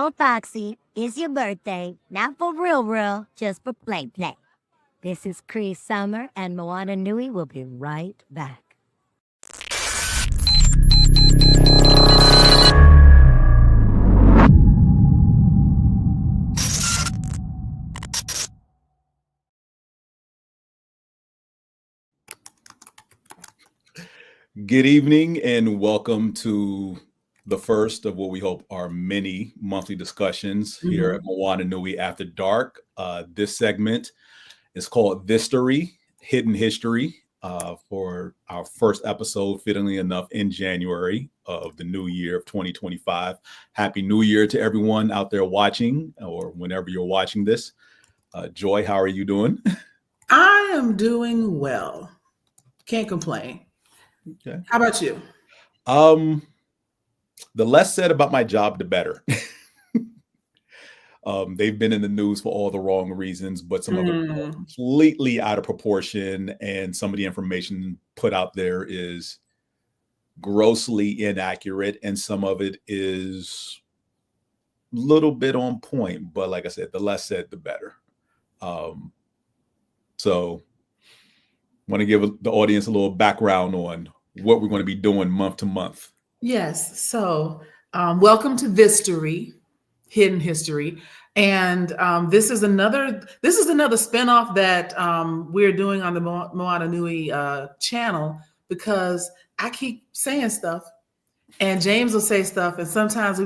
Oh, Foxy, it's your birthday. Not for real, just for play. This is Cree Summer, and Moana Nui will be right back. Good evening and welcome to the first of what we hope are many monthly discussions here at Moana Nui After Dark. This segment is called THIStory, Hidden History, for our first episode, fittingly enough, in January of the new year of 2025. Happy New Year to everyone out there watching or whenever you're watching this. Joy, how are you doing? I am doing well. Can't complain. Okay. How about you? The less said about my job, the better. They've been in the news for all the wrong reasons, but some of it are completely out of proportion, and some of the information put out there is grossly inaccurate, and some of it is a little bit on point. But like I said, the less said, the better. So I want to give the audience a little background on what we're going to be doing month to month. Yes. So welcome to THIStory, Hidden History. And this is another spinoff that we're doing on the Moana Nui channel, because I keep saying stuff and James will say stuff. And sometimes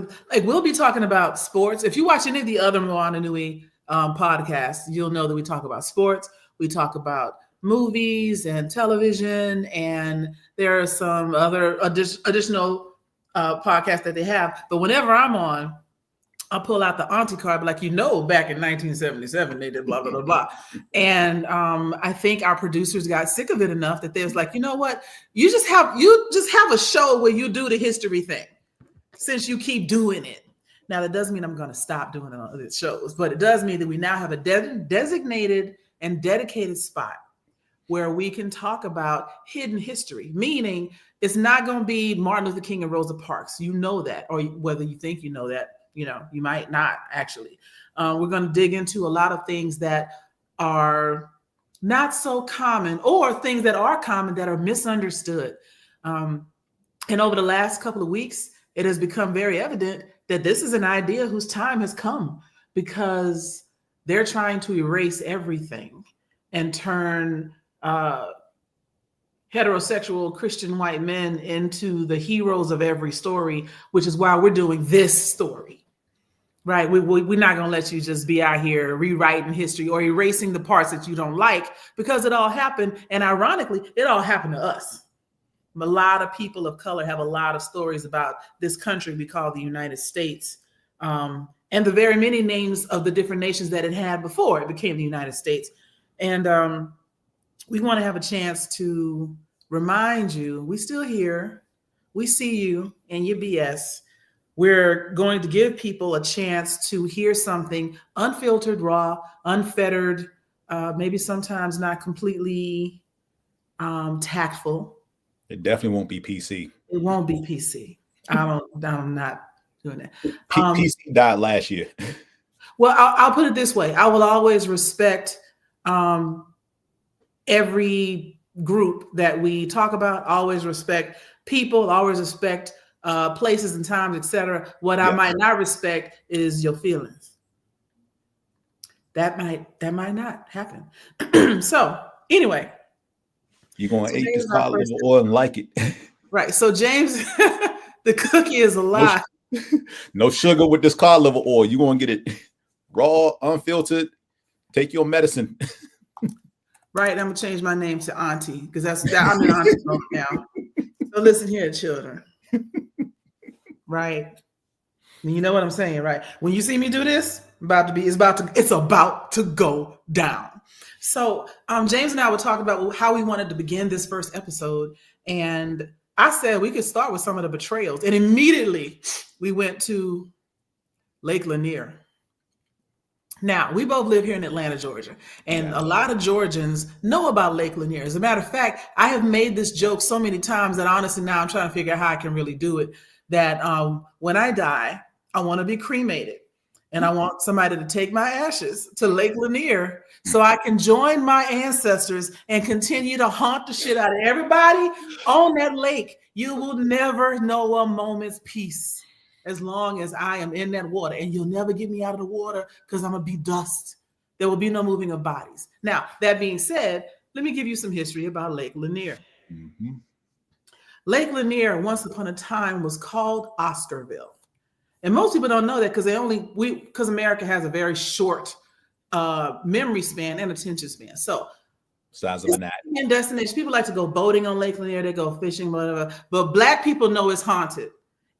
we'll be talking about sports. If you watch any of the other Moana Nui podcasts, you'll know that we talk about sports. We talk about movies and television, and there are some other additional podcasts that they have. But whenever I'm on, I'll pull out the auntie card, like, back in 1977, they did blah, blah, blah, blah. And I think our producers got sick of it enough that they was like, you know what? You just have a show where you do the history thing, since you keep doing it. Now, that doesn't mean I'm going to stop doing it on other shows, but it does mean that we now have a designated and dedicated spot where we can talk about hidden history, meaning it's not going to be Martin Luther King and Rosa Parks. You know that, or whether you think you know that, you might not actually. We're going to dig into a lot of things that are not so common, or things that are common that are misunderstood. And over the last couple of weeks, it has become very evident that this is an idea whose time has come, because they're trying to erase everything and turn heterosexual Christian white men into the heroes of every story, which is why we're doing this story, right? We're not going to let you just be out here rewriting history or erasing the parts that you don't like, because it all happened. And ironically, it all happened to us. A lot of people of color have a lot of stories about this country we call the United States, and the very many names of the different nations that it had before it became the United States. And we want to have a chance to remind you, we still here, we see you and your BS. We're going to give people a chance to hear something unfiltered, raw, unfettered, maybe sometimes not completely tactful. It definitely won't be PC. It won't be PC. I'm not doing that. PC died last year. Well, I'll put it this way. I will always respect every group that we talk about, always respect people, always respect places and times, etc. What I might not respect is your feelings. That might not happen. So anyway, you're going to eat this cod liver oil and like it. Right. So James, the cookie is a lie. No sugar with this cod liver oil. You're going to get it raw, unfiltered. Take your medicine. Right. I'm going to change my name to Auntie, because I'm in Auntie mode now. So listen here, children. Right. You know what I'm saying, right? When you see me do this, it's about to go down. So James and I were talking about how we wanted to begin this first episode. And I said we could start with some of the betrayals. And immediately we went to Lake Lanier. Now, we both live here in Atlanta, Georgia, and a lot of Georgians know about Lake Lanier. As a matter of fact, I have made this joke so many times that honestly now I'm trying to figure out how I can really do it, that when I die, I want to be cremated and I want somebody to take my ashes to Lake Lanier so I can join my ancestors and continue to haunt the shit out of everybody on that lake. You will never know a moment's peace as long as I am in that water, and you'll never get me out of the water because I'm gonna be dust. There will be no moving of bodies. Now, that being said, let me give you some history about Lake Lanier. Mm-hmm. Lake Lanier, once upon a time, was called Oscarville. And most people don't know that because America has a very short memory span and attention span. So, size of an gnat. In destination, people like to go boating on Lake Lanier, they go fishing, whatever. But Black people know it's haunted.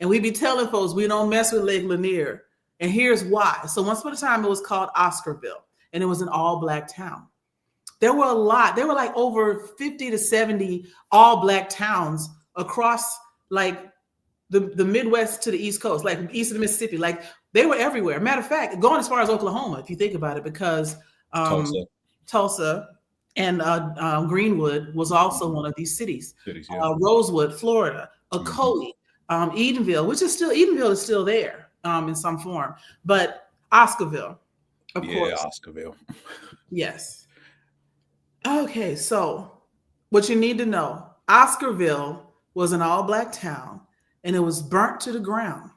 And we be telling folks we don't mess with Lake Lanier. And here's why. So once upon a time, it was called Oscarville, and it was an all-Black town. There were like over 50 to 70 all-Black towns across like the Midwest to the East Coast, like east of the Mississippi. Like they were everywhere. Matter of fact, going as far as Oklahoma, if you think about it, because Tulsa and Greenwood was also one of these cities. Rosewood, Florida, Ocoee, Edenville, Edenville is still there in some form, but Oscarville, of course. Oscarville. Yes. Okay, so what you need to know, Oscarville was an all-Black town, and it was burnt to the ground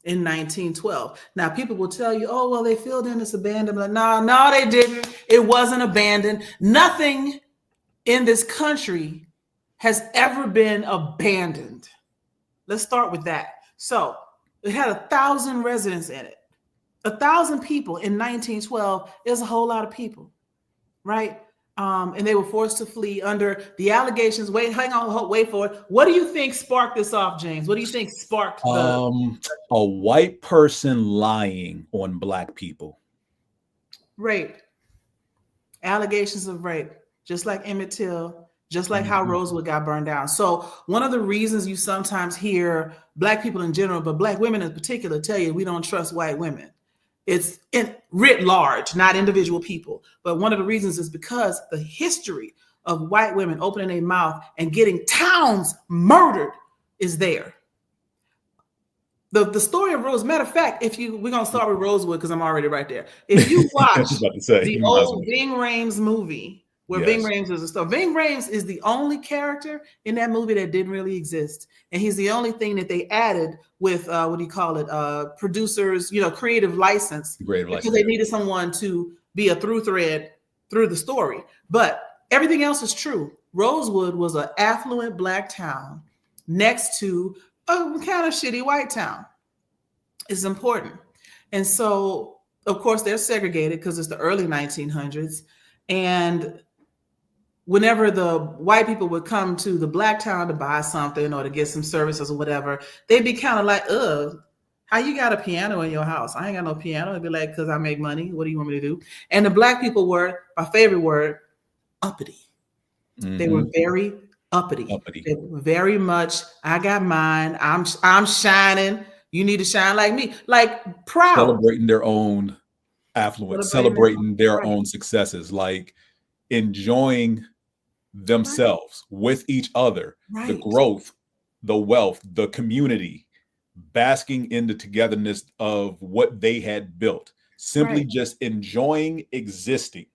in 1912. Now, people will tell you, oh, well, they filled in this abandonment. No, they didn't. It wasn't abandoned. Nothing in this country has ever been abandoned. Let's start with that. So it had 1,000 residents in it. 1,000 people in 1912 is a whole lot of people, right? And they were forced to flee under the allegations. Wait for it. What do you think sparked this off, James? What do you think sparked a white person lying on Black people? Rape. Allegations of rape, just like Emmett Till, just like how Rosewood got burned down. So one of the reasons you sometimes hear Black people in general, but Black women in particular, tell you we don't trust white women. It's writ large, not individual people. But one of the reasons is because the history of white women opening their mouth and getting towns murdered is there. The story of Rose, matter of fact, we're going to start with Rosewood because I'm already right there. If you watch the old Ving Rhames movie, where Ving Rhames is a star. Ving Rhames is the only character in that movie that didn't really exist. And he's the only thing that they added with, producers, creative license. Because they needed someone to be a through thread through the story. But everything else is true. Rosewood was an affluent Black town next to a kind of shitty white town. It's important. And so, of course, they're segregated because it's the early 1900s. And whenever the white people would come to the Black town to buy something or to get some services or whatever, they'd be kind of like, how you got a piano in your house? I ain't got no piano. They'd be like, because I make money. What do you want me to do? And the Black people were, my favorite word, uppity. Mm-hmm. They were very uppity. They were very much, I got mine. I'm shining. You need to shine like me. Like proud. Celebrating their own affluence, celebrating their own successes, like enjoying themselves with each other, the growth, the wealth, the community, basking in the togetherness of what they had built, simply just enjoying existing.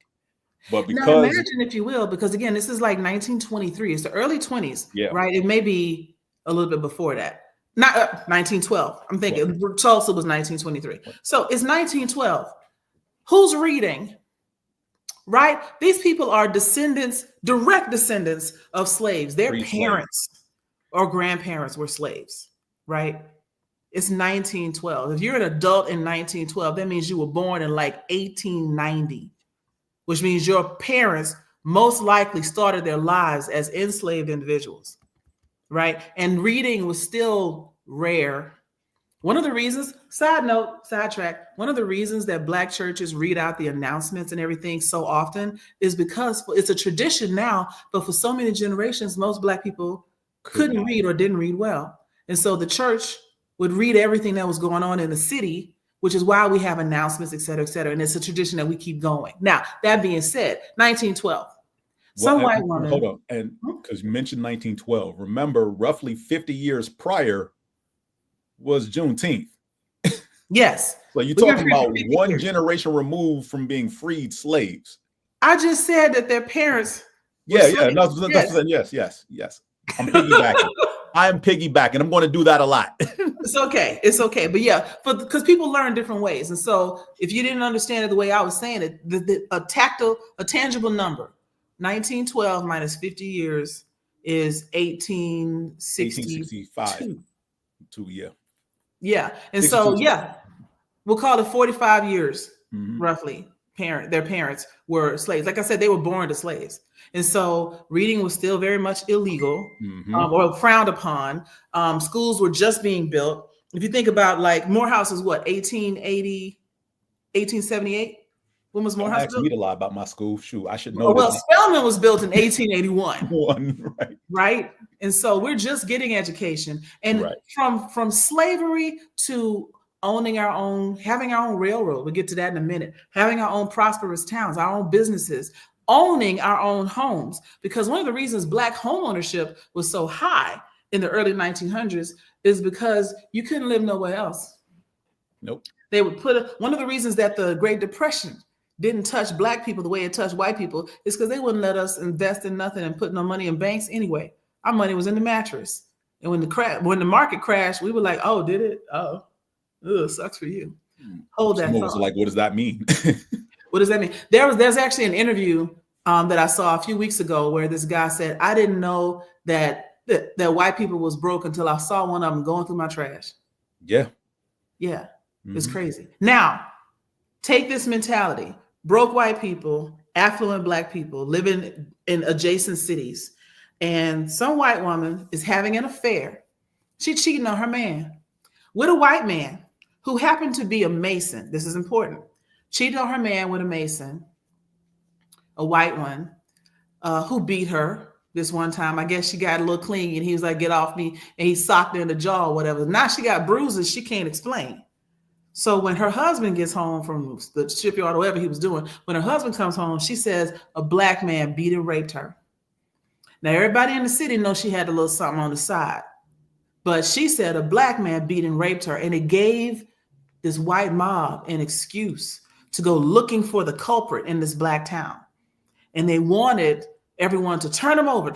But because now imagine, if you will, because again, this is like 1923, it's the early 20s, right? It may be a little bit before that. Not 1912. I'm thinking Tulsa was 1923. So it's 1912. Who's reading? Right? These people are direct descendants of slaves. Their parents or grandparents were slaves, right? It's 1912. If you're an adult in 1912, that means you were born in like 1890, which means your parents most likely started their lives as enslaved individuals, right? And reading was still rare. One of the reasons, sidetrack, one of the reasons that Black churches read out the announcements and everything so often is because it's a tradition now, but for so many generations, most Black people couldn't read or didn't read well. And so the church would read everything that was going on in the city, which is why we have announcements, et cetera, et cetera. And it's a tradition that we keep going. Now, that being said, 1912, some white woman. Hold on, and because you mentioned 1912, remember roughly 50 years prior was Juneteenth. Yes. So you're We've been talking free for about 50 one years. generation removed from being freed slaves. I just said that their parents were Yeah. slaves. No, yes. I'm piggybacking. I'm piggybacking. I'm going to do that a lot. It's okay. It's okay. But yeah, because people learn different ways. And so if you didn't understand it the way I was saying it, a tangible number, 1912 minus 50 years is 1865. 1862. Yeah. Yeah. And 62. so, yeah, we'll call it 45 years, Mhm. roughly. Their parents were slaves. Like I said, they were born to slaves. And so reading was still very much illegal or frowned upon. Schools were just being built. If you think about like Morehouse is what, 1880, 1878? When was Don't Morehouse ask built? me to lie about my school. Shoot, I should know Well, this. Spelman was built in 1881. Right. Right. And so we're just getting education. And from slavery to owning our own, having our own railroad, we'll get to that in a minute, having our own prosperous towns, our own businesses, owning our own homes. Because one of the reasons Black home ownership was so high in the early 1900s is because you couldn't live nowhere else. Nope. They would one of the reasons that the Great Depression didn't touch Black people the way it touched white people is because they wouldn't let us invest in nothing and put no money in banks anyway. Our money was in the mattress. And when the market crashed, we were like, oh, did it? Oh, ugh, sucks for you. Hold that Someone thought. was like, what does that mean? What does that mean? There's actually an interview that I saw a few weeks ago where this guy said, I didn't know that white people was broke until I saw one of them going through my trash. Yeah. Yeah. It's crazy. Now, take this mentality. Broke white people, affluent Black people living in adjacent cities. And some white woman is having an affair. She's cheating on her man with a white man who happened to be a Mason. This is important. Cheated on her man with a Mason, a white one, who beat her this one time. I guess she got a little clingy and he was like, get off me. And he socked her in the jaw or whatever. Now she got bruises she can't explain. So when her husband gets home from the shipyard or whatever he was doing, when her husband comes home, she says a Black man beat and raped her. Now, everybody in the city knows she had a little something on the side, but she said a Black man beat and raped her, and it gave this white mob an excuse to go looking for the culprit in this Black town. And they wanted everyone to turn him over.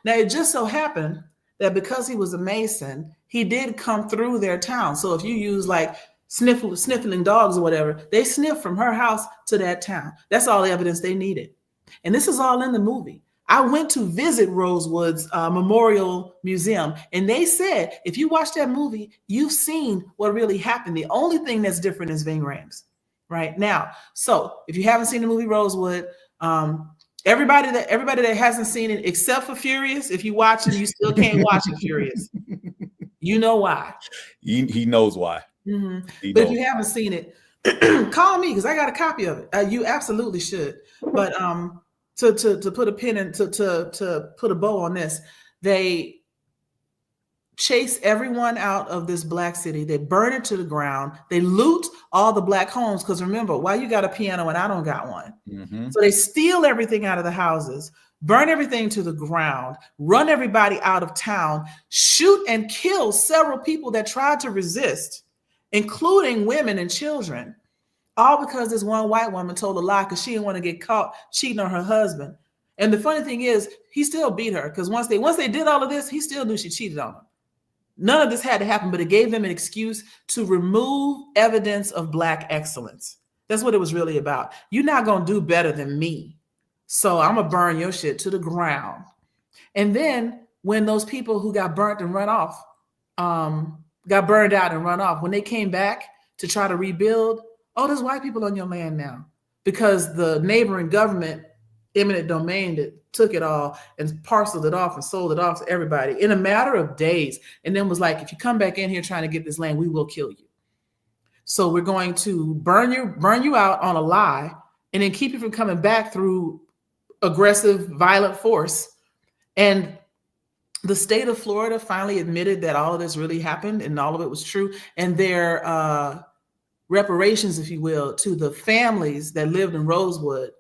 Now, it just so happened that because he was a Mason, he did come through their town. So if you use like sniffling dogs or whatever, they sniffed from her house to that town. That's all the evidence they needed. And this is all in the movie. I went to visit Rosewood's Memorial Museum, and they said, if you watch that movie, you've seen what really happened. The only thing that's different is Ving Rhames right now. So if you haven't seen the movie Rosewood, everybody that hasn't seen it, except for Furious, if you watch it, you still can't watch it, Furious. You know why. He knows why. But if you haven't seen it, call me because I got a copy of it. You absolutely should. But to put a pin in, to put a bow on this, they chase everyone out of this Black city. They burn it to the ground. They loot all the Black homes because remember, why you got a piano and I don't got one? So they steal everything out of the houses, burn everything to the ground, run everybody out of town, shoot and kill several people that tried to resist, including women and children. All because this one white woman told a lie because she didn't want to get caught cheating on her husband. And the funny thing is, he still beat her because once they did all of this, he still knew she cheated on him. None of this had to happen, but it gave them an excuse to remove evidence of Black excellence. That's what it was really about. You're not going to do better than me. So I'm going to burn your shit to the ground. And then when those people who got burnt and run off, got burned out and run off, when they came back to try to rebuild, oh, there's white people on your land now because the neighboring government, eminent domain, took it all and parceled it off and sold it off to everybody in a matter of days. And then was like, if you come back in here trying to get this land, we will kill you. So we're going to burn you out on a lie and then keep you from coming back through aggressive, violent force. And the state of Florida finally admitted that all of this really happened and all of it was true. And their reparations, if you will, to the families that lived in Rosewood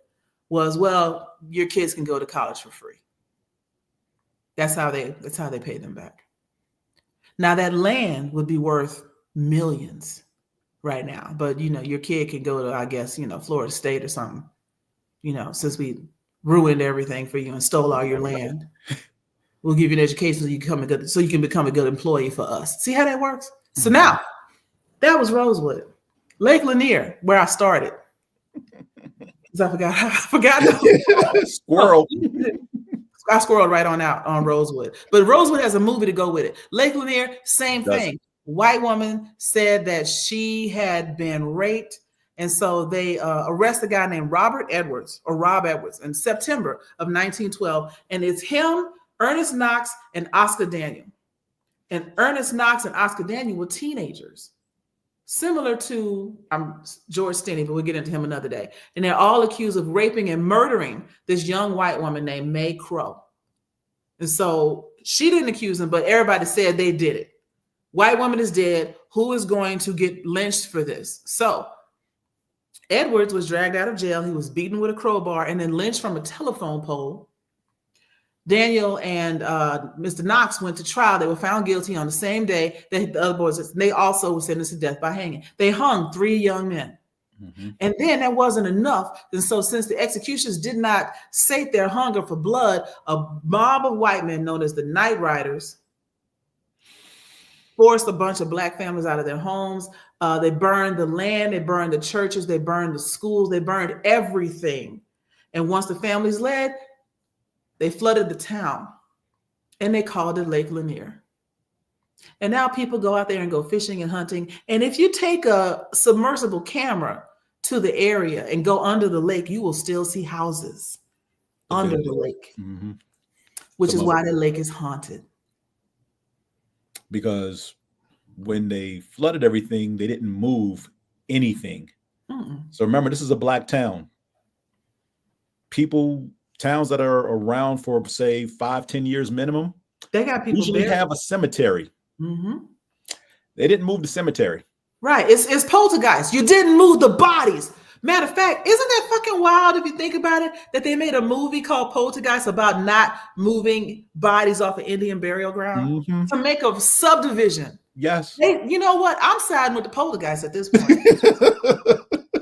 was, well, your kids can go to college for free. That's how they paid them back. Now that land would be worth millions right now. But your kid can go to, I guess, Florida State or something. Since we ruined everything for you and stole all your land, we'll give you an education so you can become a good employee for us. See how that works? So now that was Rosewood, Lake Lanier, where I started. I forgot. Squirrel. I squirreled right on out on Rosewood. But Rosewood has a movie to go with it. Lake Lanier, same thing. White woman said that she had been raped. And so they arrest a guy named Rob Edwards in September of 1912. And it's him, Ernest Knox, and Oscar Daniel. And Ernest Knox and Oscar Daniel were teenagers, similar to George Stinney, but we'll get into him another day. And they're all accused of raping and murdering this young white woman named May Crow. And so she didn't accuse them, but everybody said they did it. White woman is dead. Who is going to get lynched for this? So Edwards was dragged out of jail. He was beaten with a crowbar and then lynched from a telephone pole. Daniel and Mr. Knox went to trial. They were found guilty on the same day that the other boys. They also were sentenced to death by hanging. They hung 3 young men. Mm-hmm. And then that wasn't enough. And so since the executions did not sate their hunger for blood, a mob of white men known as the Night Riders forced a bunch of black families out of their homes. They burned the land. They burned the churches. They burned the schools. They burned everything. And once the families led, they flooded the town and they called it Lake Lanier. And now people go out there and go fishing and hunting. And if you take a submersible camera to the area and go under the lake, you will still see houses under the lake, which is why the lake is haunted. Because when they flooded everything, they didn't move anything. So remember, this is a black town. Towns that are around for, say, 5-10 years minimum, they got people usually have a cemetery. They didn't move the cemetery. Right. It's poltergeist. You didn't move the bodies. Matter of fact, isn't that fucking wild if you think about it, that they made a movie called Poltergeist about not moving bodies off an Indian burial ground to make a subdivision? Yes. You know what? I'm siding with the poltergeist at this point.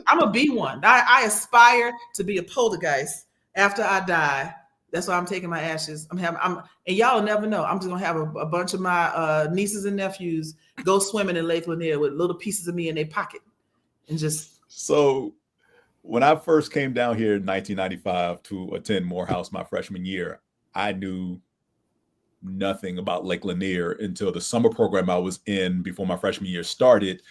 I'm going to be one. I aspire to be a poltergeist. After I die, that's why I'm taking my ashes. And y'all will never know. I'm just gonna have a bunch of my nieces and nephews go swimming in Lake Lanier with little pieces of me in their pocket, and just. So, when I first came down here in 1995 to attend Morehouse my freshman year, I knew nothing about Lake Lanier until the summer program I was in before my freshman year started.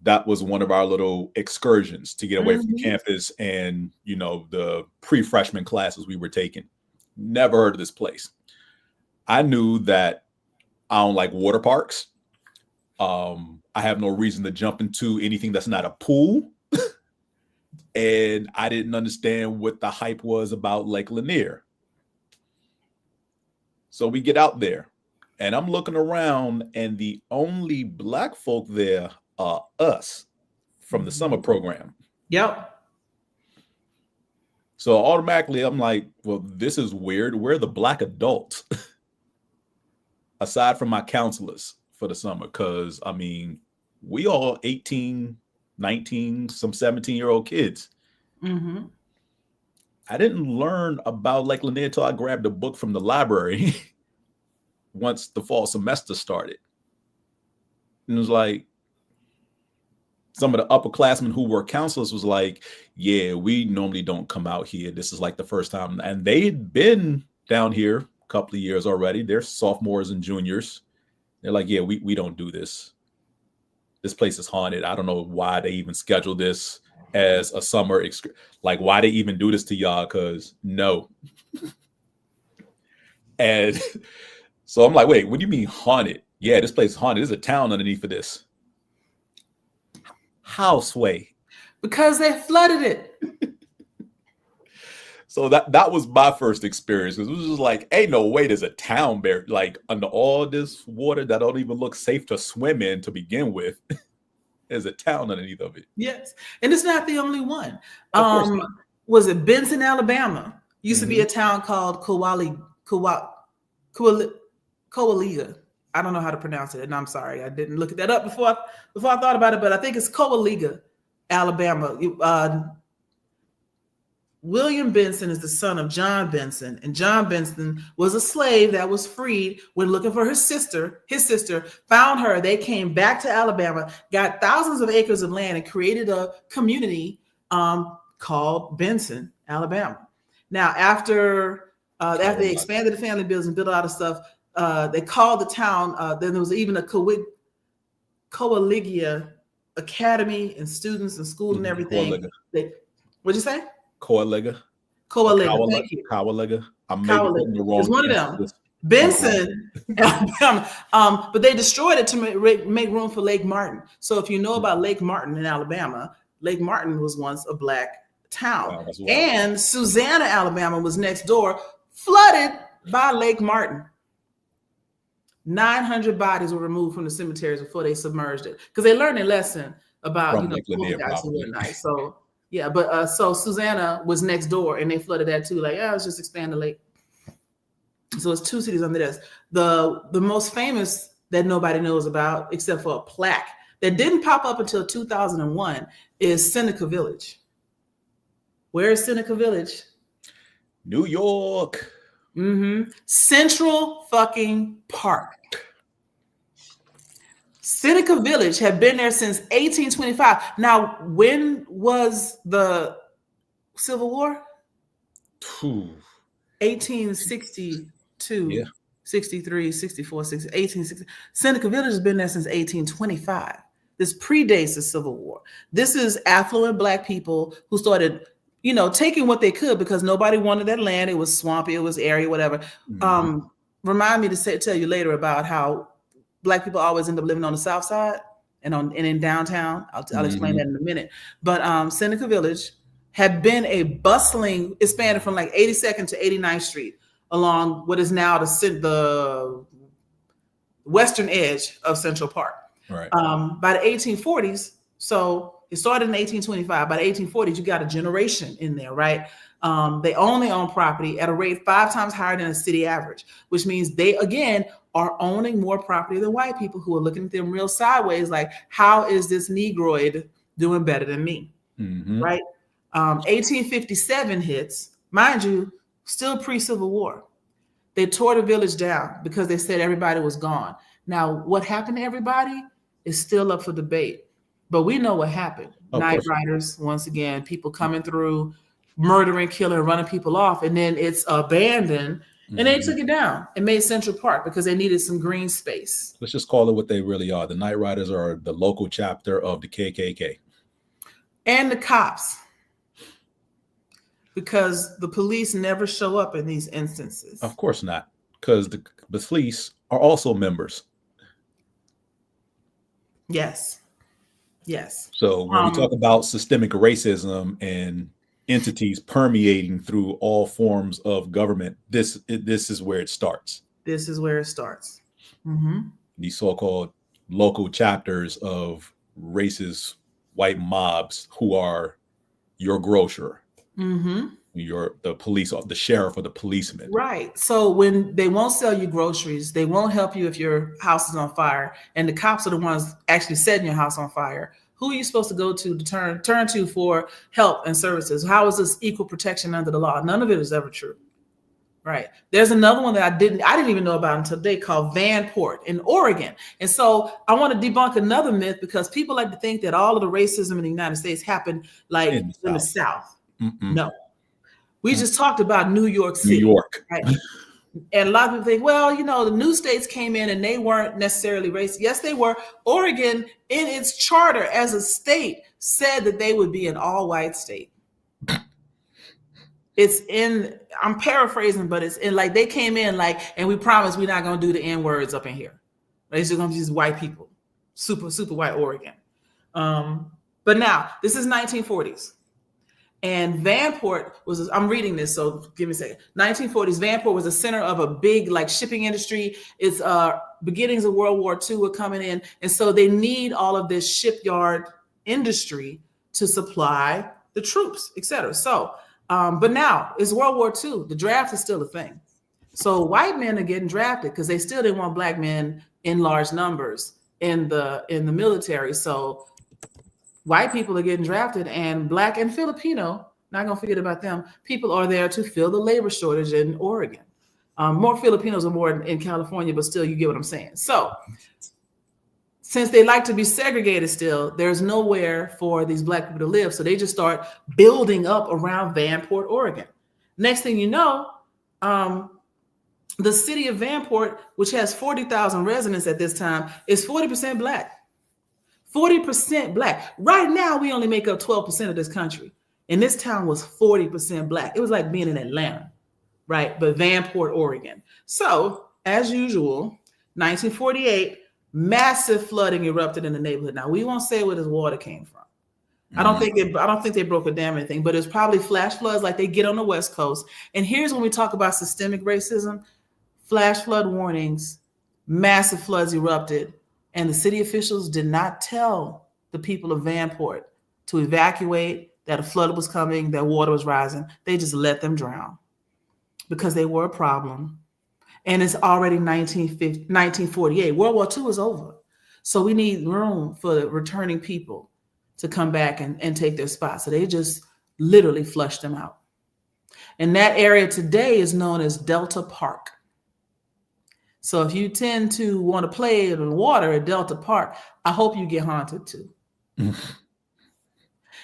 That was one of our little excursions to get away from campus and, the pre-freshman classes we were taking. Never heard of this place. I knew that I don't like water parks. I have no reason to jump into anything that's not a pool. And I didn't understand what the hype was about Lake Lanier. So we get out there and I'm looking around and the only black folk there us from the summer program. Yep. So automatically I'm like, well, this is weird. Where are the black adults? Aside from my counselors for the summer. Cause we all 18, 19, some 17-year-old kids. I didn't learn about Lake Lanier until I grabbed a book from the library once the fall semester started. And it was like, some of the upperclassmen who were counselors was like, yeah, we normally don't come out here. This is like the first time. And they had been down here a couple of years already. They're sophomores and juniors. They're like, yeah, we don't do this. This place is haunted. I don't know why they even schedule this as a summer. Like, why they even do this to y'all? Because no. And so I'm like, wait, what do you mean haunted? Yeah, this place is haunted. There's a town underneath of this. Houseway, because they flooded it. So that was my first experience, because it was just like, ain't no way there's a town buried like under all this water that don't even look safe to swim in to begin with. There's a town underneath of it. Yes, and it's not the only one. Was it Benson, Alabama? Used to be a town called Coahuila. I don't know how to pronounce it, and I'm sorry, I didn't look that up before I thought about it, but I think it's Coahuila, Alabama. William Benson is the son of John Benson, and John Benson was a slave that was freed when looking for his sister. His sister found her. They came back to Alabama, got thousands of acres of land, and created a community called Benson, Alabama. Now, after they expanded the family business and built a lot of stuff, they called the town. Then there was even a Coahuila Academy and students and schools and everything. What'd you say? Coahuila. Thank you. Coahuila. I may be putting the wrong. It's one of them. Benson, Alabama. But they destroyed it to make room for Lake Martin. So if you know about Lake Martin in Alabama, Lake Martin was once a black town. Wow, and Susanna, Alabama was next door, flooded by Lake Martin. 900 bodies were removed from the cemeteries before they submerged it because they learned a lesson about guys who were nice. So yeah, but so Susanna was next door and they flooded that too. Like, let's just expand the lake. So it's two cities under this. The most famous that nobody knows about, except for a plaque that didn't pop up until 2001, is Seneca Village. Where is Seneca Village? New York. Central fucking Park. Seneca Village had been there since 1825. Now, when was the Civil War? 1862, 63, 64, 60, 1860. Seneca Village has been there since 1825. This predates the Civil War. This is affluent black people who started, taking what they could because nobody wanted that land. It was swampy, it was airy, whatever. Remind me to tell you later about how Black people always end up living on the South Side and in downtown. I'll explain that in a minute. But Seneca Village had been a bustling, it spanned from like 82nd to 89th Street along what is now the western edge of Central Park. Right. By the 1840s, so it started in 1825. By the 1840s, you got a generation in there, right? They only own property at a rate 5 times higher than a city average, which means they, again, are owning more property than white people who are looking at them real sideways, like, how is this Negroid doing better than me, right? 1857 hits, mind you, still pre-Civil War. They tore the village down because they said everybody was gone. Now, what happened to everybody is still up for debate, but we know what happened. Night riders, once again, people coming through, murdering, killing, running people off, and then it's abandoned. And they took it down and made Central Park because they needed some green space. Let's just call it what they really are. The Night Riders are the local chapter of the KKK. And the cops. Because the police never show up in these instances. Of course not. Because the police are also members. Yes. So when we talk about systemic racism and entities permeating through all forms of government, this is where it starts. This is where it starts. These so-called local chapters of racist white mobs who are your grocer, the police, the sheriff, or the policeman. Right. So when they won't sell you groceries, they won't help you if your house is on fire, and the cops are the ones actually setting your house on fire. Who are you supposed to go to turn to for help and services? How is this equal protection under the law? None of it is ever true. Right. There's another one that I didn't even know about until today called Vanport in Oregon. And so I want to debunk another myth because people like to think that all of the racism in the United States happened like in the South. No. We just talked about New York City. New York. Right? And a lot of people think, well, the new states came in and they weren't necessarily racist. Yes, they were. Oregon, in its charter as a state, said that they would be an all-white state. I'm paraphrasing, but it's in like they came in like, and we promise we're not going to do the N-words up in here. It's just going to be just white people. Super, super white Oregon. But now, this is 1940s. And Vanport I'm reading this, so give me a second. 1940s, Vanport was the center of a big like shipping industry. It's beginnings of World War II were coming in. And so they need all of this shipyard industry to supply the troops, et cetera. So, but now it's World War II. The draft is still a thing. So white men are getting drafted because they still didn't want black men in large numbers in the military. So white people are getting drafted, and Black and Filipino, not gonna forget about them, people are there to fill the labor shortage in Oregon. More Filipinos are more in California, but still, you get what I'm saying. So since they like to be segregated still, there's nowhere for these Black people to live. So they just start building up around Vanport, Oregon. Next thing you know, the city of Vanport, which has 40,000 residents at this time, is 40% Black. 40% Black. Right now, we only make up 12% of this country. And this town was 40% Black. It was like being in Atlanta, right? But Vanport, Oregon. So, as usual, 1948, massive flooding erupted in the neighborhood. Now, we won't say where this water came from. I don't think they broke a dam or anything, but it's probably flash floods like they get on the West Coast. And here's when we talk about systemic racism: flash flood warnings, massive floods erupted, and the city officials did not tell the people of Vanport to evacuate, that a flood was coming, that water was rising. They just let them drown because they were a problem. And it's already 1948. World War II is over. So we need room for the returning people to come back and take their spot. So they just literally flushed them out. And that area today is known as Delta Park. So if you tend to want to play in the water at Delta Park, I hope you get haunted too.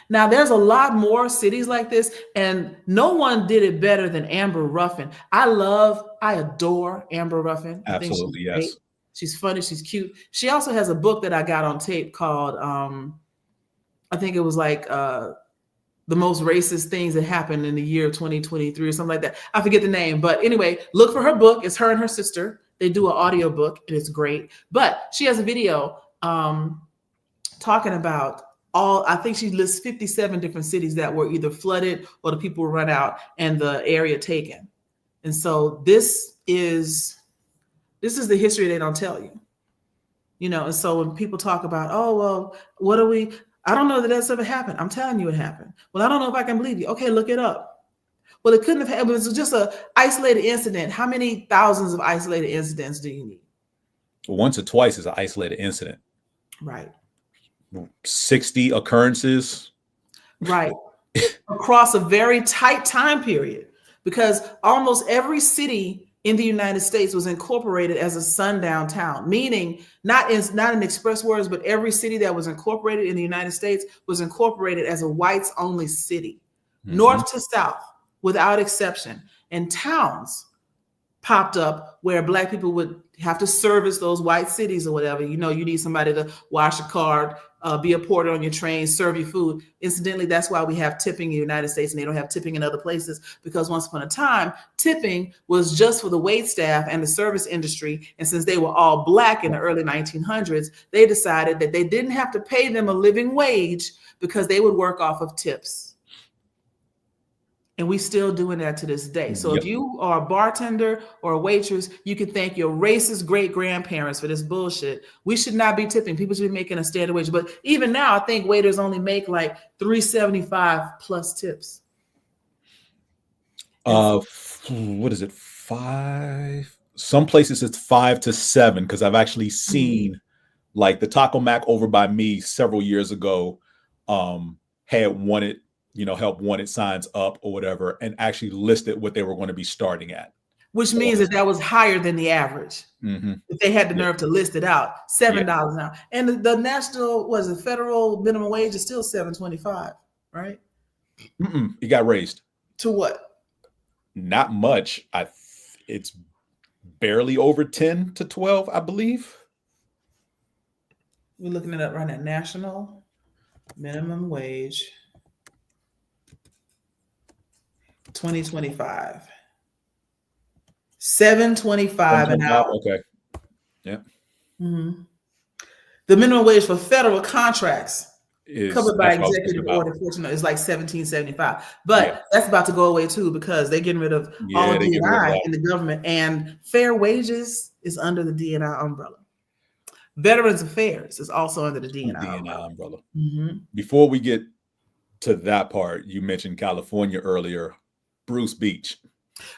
Now, there's a lot more cities like this, and no one did it better than Amber Ruffin. I adore Amber Ruffin. Absolutely, yes. Great. She's funny, she's cute. She also has a book that I got on tape called, I think it was like the most racist things that happened in the year 2023 or something like that. I forget the name, but anyway, look for her book. It's her and her sister. They do an audio book, and it's great. But she has a video talking about I think she lists 57 different cities that were either flooded or the people were run out and the area taken. And so this is the history they don't tell you. You know, and so when people talk about, oh, well, I don't know that that's ever happened. I'm telling you it happened. Well, I don't know if I can believe you. Okay, look it up. Well, it couldn't have happened. It was just an isolated incident. How many thousands of isolated incidents do you need? Once or twice is an isolated incident. Right. 60 occurrences. Right. Across a very tight time period, because almost every city in the United States was incorporated as a sundown town, meaning not in express words, but every city that was incorporated in the United States was incorporated as a whites only city, north to south, without exception. And towns popped up where Black people would have to service those white cities or whatever. You know, you need somebody to wash a car, be a porter on your train, serve you food. Incidentally, that's why we have tipping in the United States and they don't have tipping in other places, because once upon a time, tipping was just for the wait staff and the service industry. And since they were all Black in the early 1900s, they decided that they didn't have to pay them a living wage because they would work off of tips. And we still doing that to this day. So if you are a bartender or a waitress, you can thank your racist great-grandparents for this bullshit. We should not be tipping. People should be making a standard wage. But even now, I think waiters only make like $3.75 plus tips. What is it? 5? Some places it's 5 to 7, because I've actually seen like the Taco Mac over by me several years ago had wanted, help wanted signs up or whatever, and actually listed what they were going to be starting at. Which means that was higher than the average. If they had the nerve to list it out, $7 an hour. And the national, federal minimum wage is still $7.25, right? It got raised. To what? Not much. It's barely over 10 to 12, I believe. We're looking it up right now. National minimum wage 2025. $7.25 an hour. Okay. Yeah. The minimum wage for federal contracts is covered by executive order, fortunately, is like $17.75. But that's about to go away too, because they're getting rid of all of D&I in the government, and fair wages is under the D&I umbrella. Veterans Affairs is also under the D&I umbrella. Before we get to that part, you mentioned California earlier. Bruce Beach.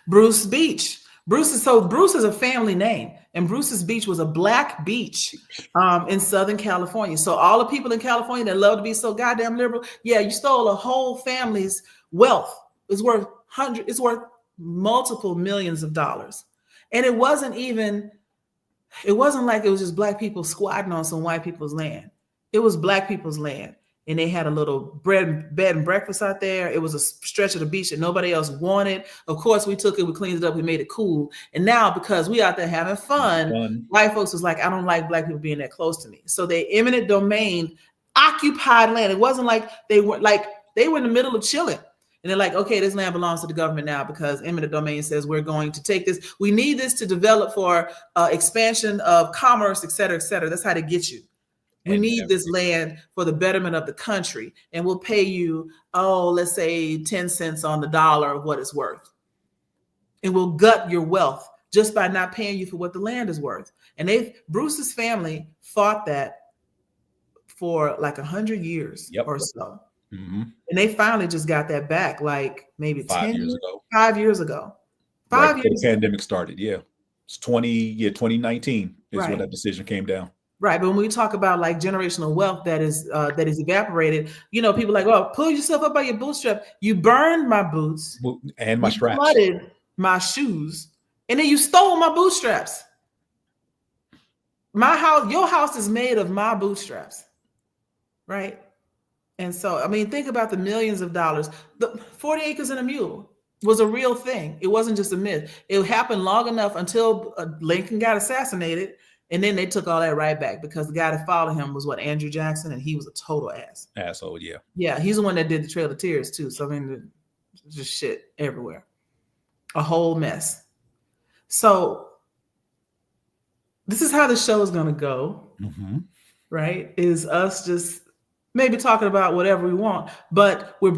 Bruce Beach. Bruce is a family name, And Bruce's Beach was a black beach in Southern California. So all the people in California that love to be so goddamn liberal, yeah, you stole a whole family's wealth. It's worth multiple millions of dollars. And it wasn't like it was just black people squatting on some white people's land. It was black people's land. And they had a little bed and breakfast out there. It was a stretch of the beach that nobody else wanted. Of course, we took it, we cleaned it up, we made it cool. And now, because we out there having fun, white folks was like, I don't like black people being that close to me. So they eminent domain occupied land. It wasn't like they were in the middle of chilling. And they're like, okay, this land belongs to the government now because eminent domain says we're going to take this. We need this to develop for expansion of commerce, et cetera, et cetera. That's how they get you. We need this land for the betterment of the country, and we'll pay you, let's say 10 cents on the dollar of what it's worth. And we'll gut your wealth just by not paying you for what the land is worth. And Bruce's family fought that for like 100 years or so. Mm-hmm. And they finally just got that back like maybe 5 years ago. 5 years ago. Right before the pandemic started. Yeah. It's 2019 is when that decision came down. Right. But when we talk about like generational wealth that is evaporated, people are like, oh, pull yourself up by your bootstrap. You burned my boots and my straps. Flooded my shoes. And then you stole my bootstraps. My house, your house is made of my bootstraps. Right. And so, I mean, think about the millions of dollars. The 40 acres and a mule was a real thing. It wasn't just a myth. It happened long enough until Lincoln got assassinated. And then they took all that right back because the guy that followed him was Andrew Jackson, and he was a total asshole. Yeah. Yeah. He's the one that did the Trail of Tears too. So, I mean, just shit everywhere, a whole mess. So this is how the show is going to go. Mm-hmm. Right. Is us just maybe talking about whatever we want, but we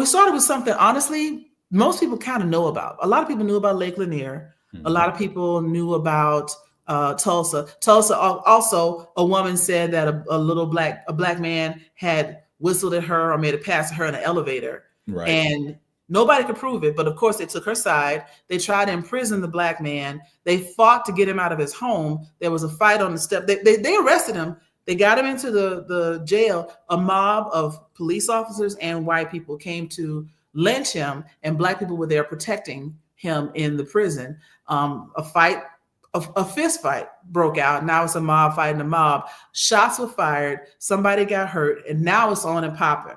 started with something, honestly, most people kind of know about. A lot of people knew about Lake Lanier. Mm-hmm. A lot of people knew about Tulsa. Tulsa, also, a woman said that a black man had whistled at her or made a pass at her in an elevator. Right. And nobody could prove it, but of course they took her side. They tried to imprison the black man. They fought to get him out of his home. There was a fight on the step. They arrested him. They got him into the jail. A mob of police officers and white people came to lynch him, and black people were there protecting him in the prison. A fist fight broke out. Now it's a mob fighting a mob. Shots were fired. Somebody got hurt, and now it's on and popping.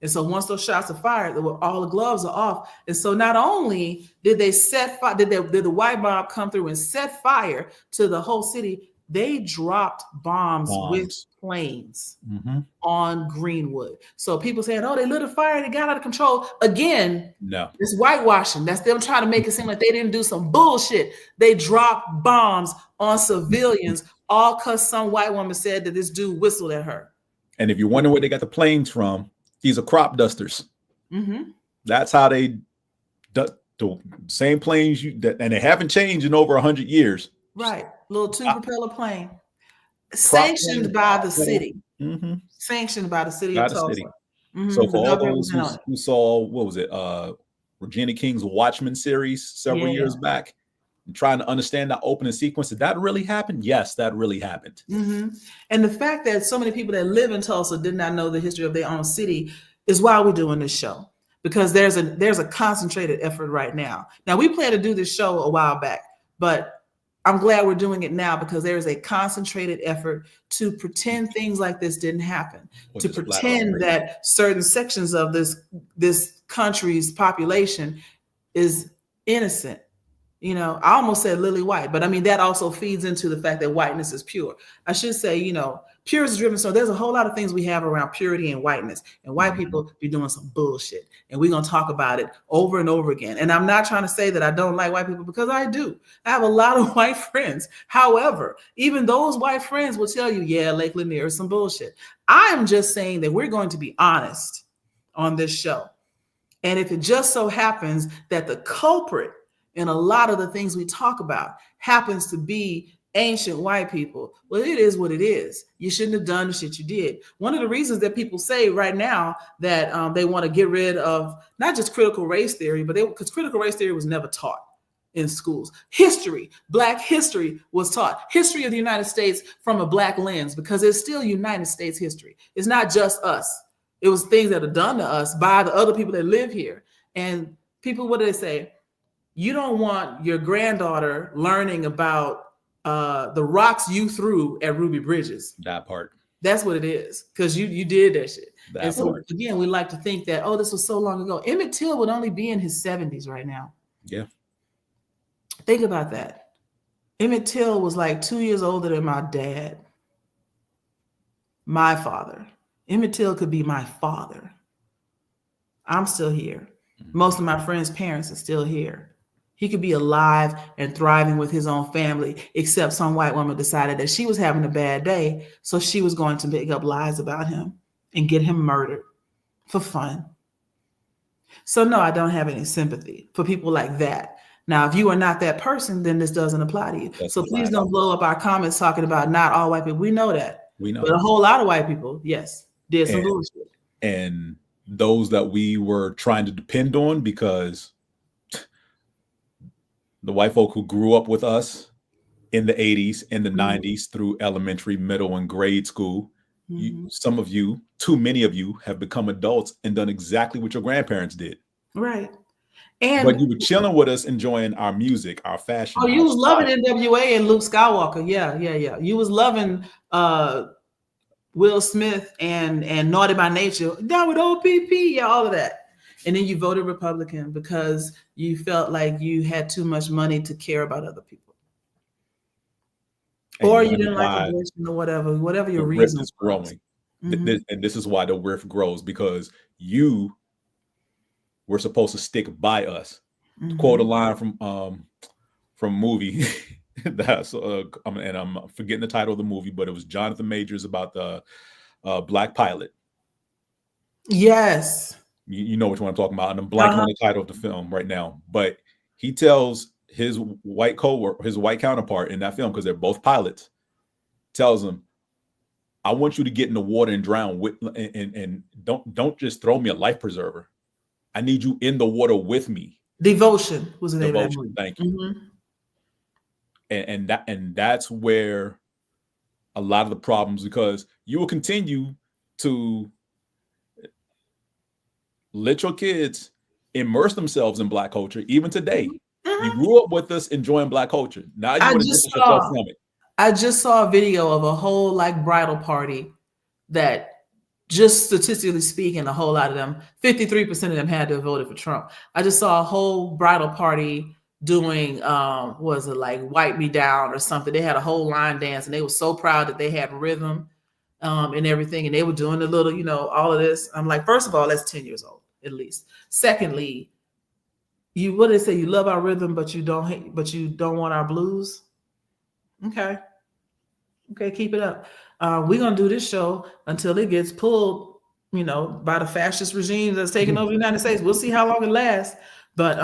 And so once those shots are fired, all the gloves are off. And so not only did they did the white mob come through and set fire to the whole city, they dropped bombs. With planes on Greenwood. So people saying, oh, they lit a fire, they got out of control. Again, no, it's whitewashing. That's them trying to make it seem like they didn't do some bullshit. They dropped bombs on civilians, all because some white woman said that this dude whistled at her. And if you wonder where they got the planes from, these are crop dusters. Mm-hmm. That's how they the same planes and they haven't changed in over 100 years. Right. Little two-propeller plane. Sanctioned by the city. Mm-hmm. Sanctioned by the city of Tulsa. Mm-hmm. So for all those who saw, what was it, Regina King's Watchmen series several years back, and trying to understand that opening sequence, did that really happen? Yes, that really happened. Mm-hmm. And the fact that so many people that live in Tulsa did not know the history of their own city is why we're doing this show. Because there's a concentrated effort right now. Now, we planned to do this show a while back, but I'm glad we're doing it now because there is a concentrated effort to pretend things like this didn't happen, to pretend that certain sections of this country's population is innocent. I almost said lily white, but I mean, that also feeds into the fact that whiteness is pure. I should say, pure is driven. So there's a whole lot of things we have around purity and whiteness, and white people be doing some bullshit. And we're going to talk about it over and over again. And I'm not trying to say that I don't like white people, because I do. I have a lot of white friends. However, even those white friends will tell you, yeah, Lake Lanier is some bullshit. I'm just saying that we're going to be honest on this show. And if it just so happens that the culprit in a lot of the things we talk about happens to be ancient white people, well, it is what it is. You shouldn't have done the shit you did. One of the reasons that people say right now that they want to get rid of not just critical race theory, but because critical race theory was never taught. in schools. History, Black history was taught. History of the United States from a Black lens, because it's still United States history. It's not just us. It was things that are done to us by the other people that live here. And people, what do they say? You don't want your granddaughter learning about the rocks you threw at Ruby Bridges. That part. That's what it is, because you did that shit. That and so part. again, we like to think that, oh, this was so long ago. Emmett Till would only be in his 70s right now. Yeah. Think about that. Emmett Till was like 2 years older than my dad, my father. Emmett Till could be my father. I'm still here. Most of my friends' parents are still here. He could be alive and thriving with his own family, except some white woman decided that she was having a bad day, so she was going to make up lies about him and get him murdered for fun. So no, I don't have any sympathy for people like that. Now, if you are not that person, then this doesn't apply to you. So please don't blow up our comments talking about not all white people. We know that. We know. But a whole lot of white people, yes, did some bullshit. And those that we were trying to depend on, because the white folk who grew up with us in the 80s and the 90s through elementary, middle, and grade school, some of you, too many of you, have become adults and done exactly what your grandparents did. Right. But you were chilling with us, enjoying our music, our fashion. Oh, you was loving NWA and Luke Skywalker. Yeah. You was loving Will Smith and Naughty by Nature. Down with OPP. Yeah, all of that. And then you voted Republican because you felt like you had too much money to care about other people. And or you didn't like abortion or whatever your reason is growing. And this is why the rift grows, because you were supposed to stick by us. To quote a line from movie that's and I'm forgetting the title of the movie, but it was Jonathan Majors about the black pilot. Yes. You know which one I'm talking about, and I'm blanking on the title of the film right now. But he tells his white counterpart in that film, because they're both pilots, tells him, "I want you to get in the water and drown with, and don't just throw me a life preserver. I need you in the water with me." Devotion was the name of that movie. Thank you. And that's where a lot of the problems, because you will continue to let your kids immerse themselves in Black culture even today. You grew up with us enjoying Black culture. Now you want to distance yourself from it. I just saw a video of a whole bridal party that, just statistically speaking, a whole lot of them, 53% of them had to have voted for Trump. I just saw a whole bridal party doing, was it like Wipe Me Down or something? They had a whole line dance and they were so proud that they had rhythm and everything. And they were doing the little, all of this. I'm like, first of all, that's 10 years old, at least. Secondly, what do they say? You love our rhythm, but you don't want our blues. Okay, keep it up. We're gonna do this show until it gets pulled, by the fascist regime that's taking over the United States. We'll see how long it lasts. But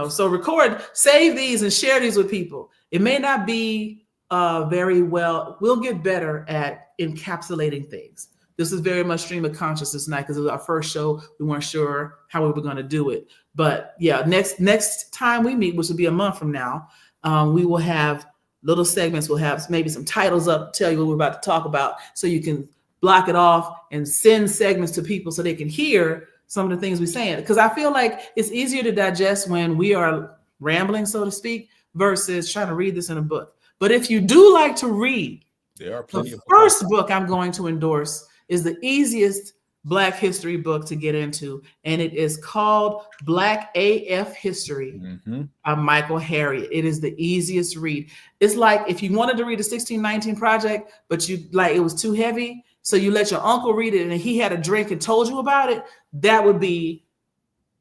so record, save these and share these with people. It may not be very well. We'll get better at encapsulating things. This is very much stream of consciousness tonight because it was our first show. We weren't sure how we were going to do it. But yeah, next time we meet, which will be a month from now, we will have little segments. We'll have maybe some titles up, tell you what we're about to talk about, so you can block it off and send segments to people so they can hear some of the things we're saying. Because I feel like it's easier to digest when we are rambling, so to speak, versus trying to read this in a book. But if you do like to read, there are plenty the first book I'm going to endorse is the easiest Black history book to get into, and it is called Black AF History by Michael Harriot. It is the easiest read. It's like if you wanted to read the 1619 Project, but it was too heavy, so you let your uncle read it, and he had a drink and told you about it. That would be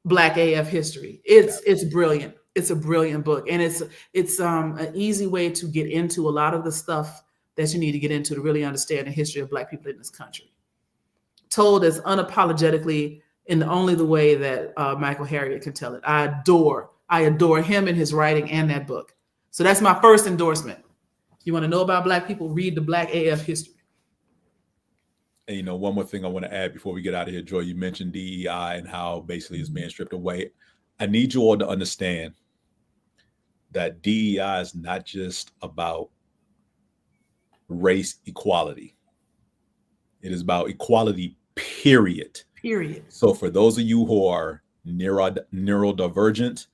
Black AF History. It's brilliant. It's a brilliant book, and it's an easy way to get into a lot of the stuff that you need to get into to really understand the history of Black people in this country. Told as unapologetically in only the way that Michael Harriot can tell it. I adore him and his writing and that book. So that's my first endorsement. You want to know about Black people, read the Black AF History. And one more thing I want to add before we get out of here, Joy, you mentioned DEI and how basically it's being stripped away. I need you all to understand that DEI is not just about race equality. It is about equality, period. Period. So for those of you who are neurodivergent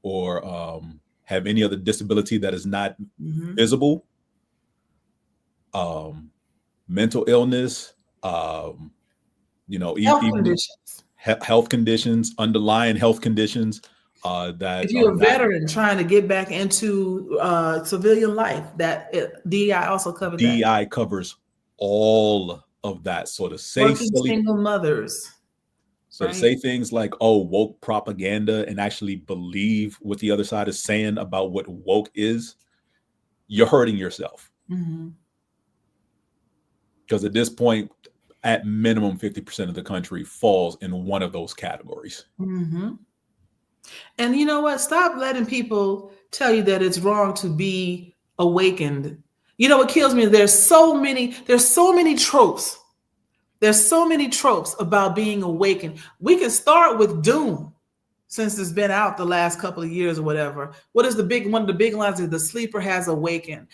or have any other disability that is not visible, mental illness, health conditions. Health conditions, underlying health conditions. That if you're a veteran trying to get back into civilian life, DEI also covers that. DEI covers all of that. So to say single mothers. So to say things like, oh, woke propaganda, and actually believe what the other side is saying about what woke is, you're hurting yourself. Because at this point, at minimum, 50% of the country falls in one of those categories. And you know what? Stop letting people tell you that it's wrong to be awakened. You know what kills me? There's so many tropes. There's so many tropes about being awakened. We can start with Doom, since it's been out the last couple of years or whatever. What is one of the big lines? Is the sleeper has awakened.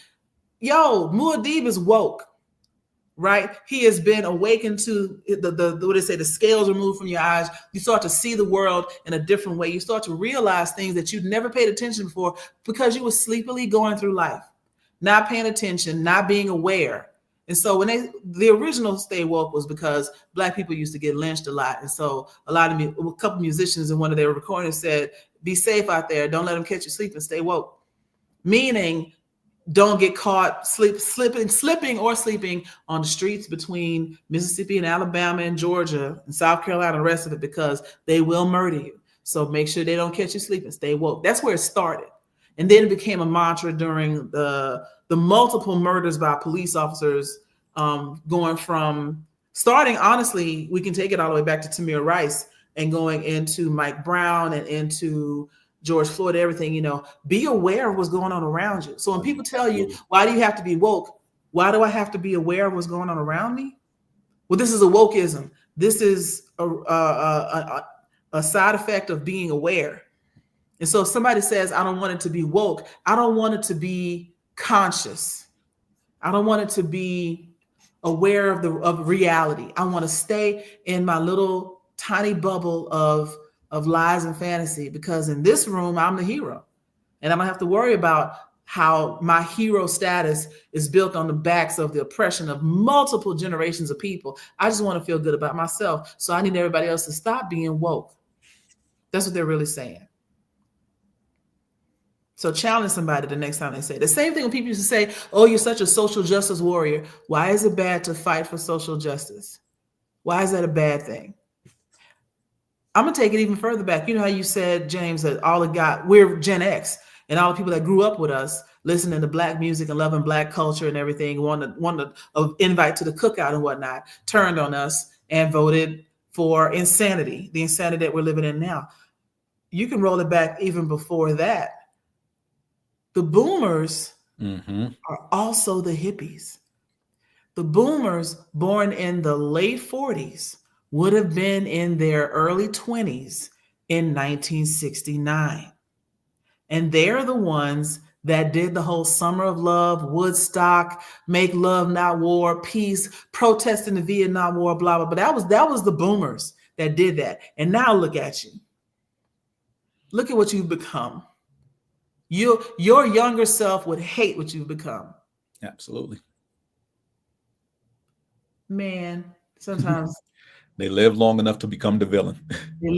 Yo, Muad'Dib is woke, right? He has been awakened to the scales removed from your eyes. You start to see the world in a different way. You start to realize things that you'd never paid attention before because you were sleepily going through life, not paying attention, not being aware. And so when the original Stay Woke was because Black people used to get lynched a lot. And so a couple musicians in one of their recordings said, be safe out there. Don't let them catch you sleeping. Stay woke. Meaning don't get caught slipping or sleeping on the streets between Mississippi and Alabama and Georgia and South Carolina and the rest of it, because they will murder you. So make sure they don't catch you sleeping. Stay woke. That's where it started. And then it became a mantra during the multiple murders by police officers, going from starting, honestly, we can take it all the way back to Tamir Rice and going into Mike Brown and into George Floyd, everything, be aware of what's going on around you. So when people tell you, why do you have to be woke? Why do I have to be aware of what's going on around me? Well, this is a wokeism. This is a side effect of being aware. And so if somebody says, I don't want it to be woke, I don't want it to be conscious. I don't want it to be aware of reality. I want to stay in my little tiny bubble of lies and fantasy, because in this room, I'm the hero. And I don't have to worry about how my hero status is built on the backs of the oppression of multiple generations of people. I just want to feel good about myself. So I need everybody else to stop being woke. That's what they're really saying. So challenge somebody the next time they say it. The same thing when people used to say, oh, you're such a social justice warrior. Why is it bad to fight for social justice? Why is that a bad thing? I'm going to take it even further back. You know how you said, James, that we're Gen X, and all the people that grew up with us listening to Black music and loving Black culture and everything, wanted to invite to the cookout and whatnot, turned on us and voted for insanity, the insanity that we're living in now. You can roll it back even before that. The boomers are also the hippies. The boomers born in the late 40s would have been in their early 20s in 1969. And they're the ones that did the whole Summer of Love, Woodstock, make love, not war, peace, protest in the Vietnam War, blah, blah. But that was the boomers that did that. And now look at you. Look at what you've become. Your younger self would hate what you've become. Absolutely. Man, sometimes they live long enough to become the villain. They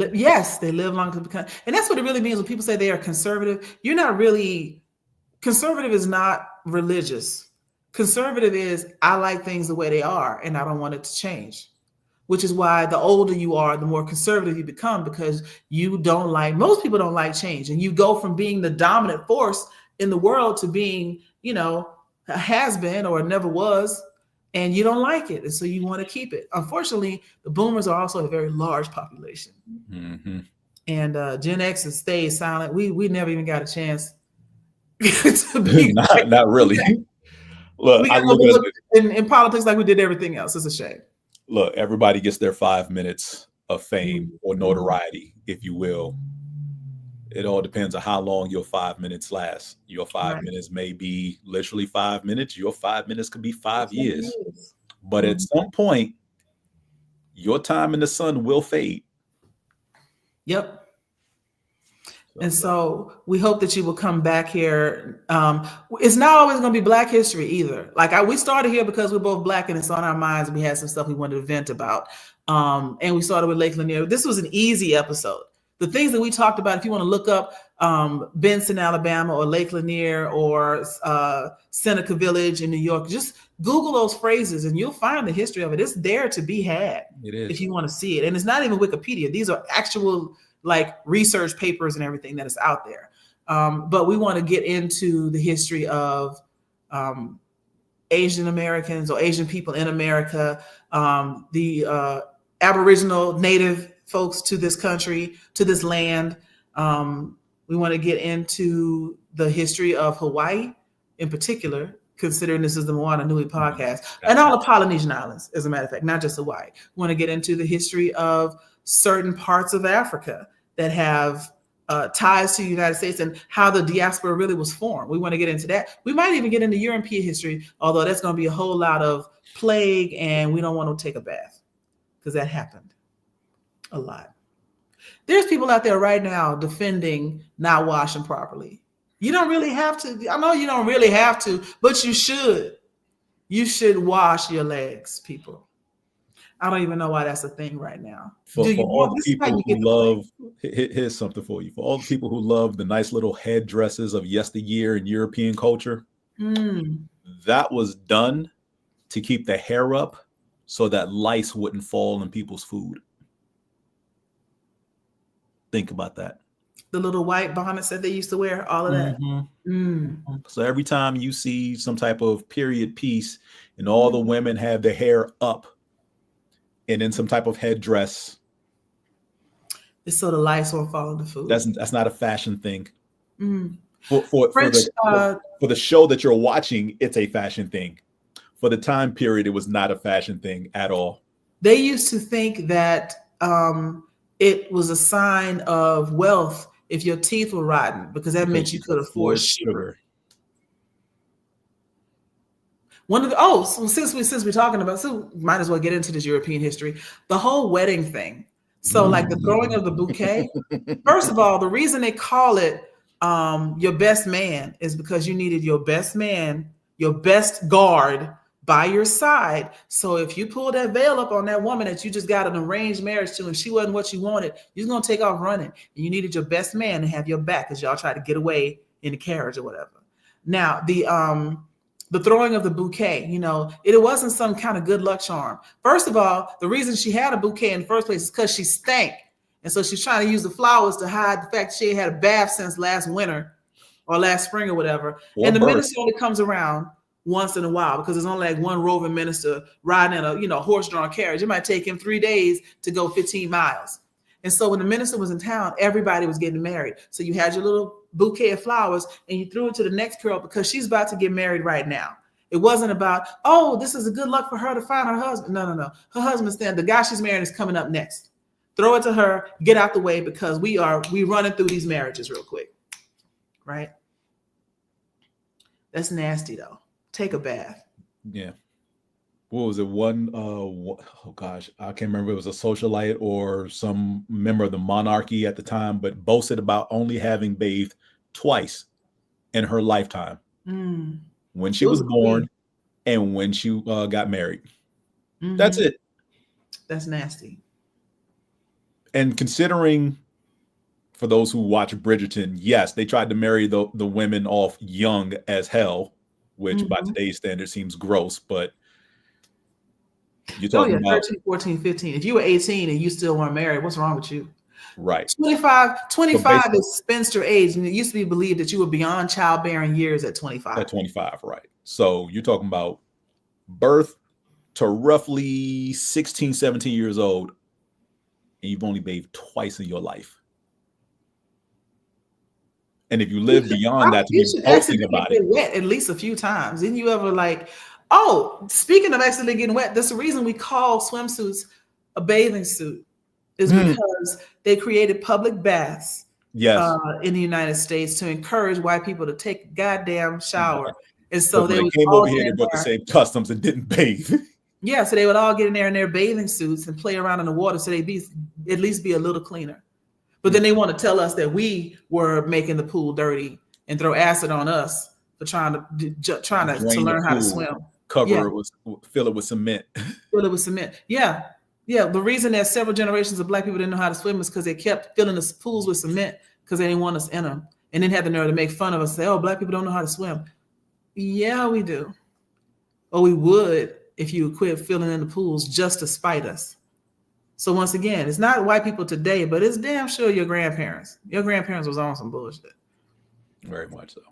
live long to become. And that's what it really means when people say they are conservative. You're not really, conservative is not religious. Conservative is, I like things the way they are and I don't want it to change. Which is why the older you are, the more conservative you become, because most people don't like change. And you go from being the dominant force in the world to being, a has-been or never was, and you don't like it. And so you want to keep it. Unfortunately, the boomers are also a very large population. And Gen X has stayed silent. We never even got a chance to be not really. Look, I look at in politics like we did everything else. It's a shame. Look, everybody gets their 5 minutes of fame or notoriety, if you will. It all depends on how long your 5 minutes last. Your 5 minutes may be literally 5 minutes. Your 5 minutes could be 5 years. But at some point, your time in the sun will fade. Yep. And so we hope that you will come back here. It's not always going to be Black history either. Like we started here because we're both Black and it's on our minds. We had some stuff we wanted to vent about. And we started with Lake Lanier. This was an easy episode. The things that we talked about, if you want to look up Benson, Alabama, or Lake Lanier, or Seneca Village in New York, just Google those phrases and you'll find the history of it. It's there to be had. It is. If you want to see it. And it's not even Wikipedia. These are actual like research papers and everything that is out there. But we want to get into the history of Asian Americans or Asian people in America, the Aboriginal Native folks to this country, to this land. We want to get into the history of Hawaii in particular, considering this is the Moana Nui podcast, and all the Polynesian islands, as a matter of fact, not just Hawaii. We want to get into the history of certain parts of Africa that have ties to the United States and how the diaspora really was formed. We want to get into that. We might even get into European history, although that's going to be a whole lot of plague and we don't want to take a bath because that happened a lot. There's people out there right now defending not washing properly. You don't really have to. I know you don't really have to, but you should. You should wash your legs, people. I don't even know why that's a thing right now. For all the people who love, here's something for you. For all the people who love the nice little headdresses of yesteryear in European culture, that was done to keep the hair up so that lice wouldn't fall in people's food. Think about that. The little white bonnets that they used to wear, all of that. So every time you see some type of period piece and all the women have their hair up and in some type of headdress, it's so the lice won't fall in the food. That's not a fashion thing. For the show that you're watching, it's a fashion thing. For the time period, it was not a fashion thing at all. They used to think that it was a sign of wealth if your teeth were rotten, because that meant you could afford sugar. Since we're talking about, so might as well get into this European history, the whole wedding thing. So like the throwing of the bouquet. First of all, the reason they call it your best man is because you needed your best man, your best guard by your side. So if you pull that veil up on that woman that you just got an arranged marriage to and she wasn't what you wanted, you're going to take off running. And you needed your best man to have your back as y'all try to get away in the carriage or whatever. Now, the throwing of the bouquet, it wasn't some kind of good luck charm. First of all, the reason she had a bouquet in the first place is because she stank. And so she's trying to use the flowers to hide the fact she had a bath since last winter or last spring or whatever. And the minister only comes around once in a while because there's only like one roving minister riding in a horse-drawn carriage. It might take him 3 days to go 15 miles. And so when the minister was in town, everybody was getting married. So you had your little bouquet of flowers and you threw it to the next girl because she's about to get married right now. It wasn't about, oh, this is a good luck for her to find her husband. No. Her husband's the guy she's marrying is coming up next. Throw it to her, get out the way because we running through these marriages real quick. Right? That's nasty though. Take a bath. Yeah. What was it? Oh gosh, I can't remember if it was a socialite or some member of the monarchy at the time, but boasted about only having bathed twice in her lifetime. When she was born and when she got married. That's it. That's nasty. And considering, for those who watch Bridgerton, yes, they tried to marry the women off young as hell, which by today's standards seems gross, but you're talking about 13, 14, 15. If you were 18 and you still weren't married, what's wrong with you? Right. 25 is spinster age, and it used to be believed that you were beyond childbearing years at 25. At 25, right. So you're talking about birth to roughly 16, 17 years old, and you've only bathed twice in your life. And if you live beyond that, to be boasting about it. Wet at least a few times. Didn't you ever speaking of accidentally getting wet, that's the reason we call swimsuits a bathing suit, is because they created public baths Yes. in the United States to encourage white people to take a goddamn shower. And so But when they they would came all over here, get they in brought the there. same customs and didn't bathe. Yeah, so they would all get in there in their bathing suits and play around in the water so they'd at least be a little cleaner. But then they want to tell us that we were making the pool dirty and throw acid on us for trying to Drain the learn how to pool, swim. cover it with, fill it with cement. Fill it with cement. Yeah. Yeah. The reason that several generations of black people didn't know how to swim is because they kept filling the pools with cement because they didn't want us in them. And then had the nerve to make fun of us, say, oh, black people don't know how to swim. Yeah, we do. Or we would if you would quit filling in the pools just to spite us. So once again, it's not white people today, but it's damn sure your grandparents. Your grandparents was on some bullshit. Very much so.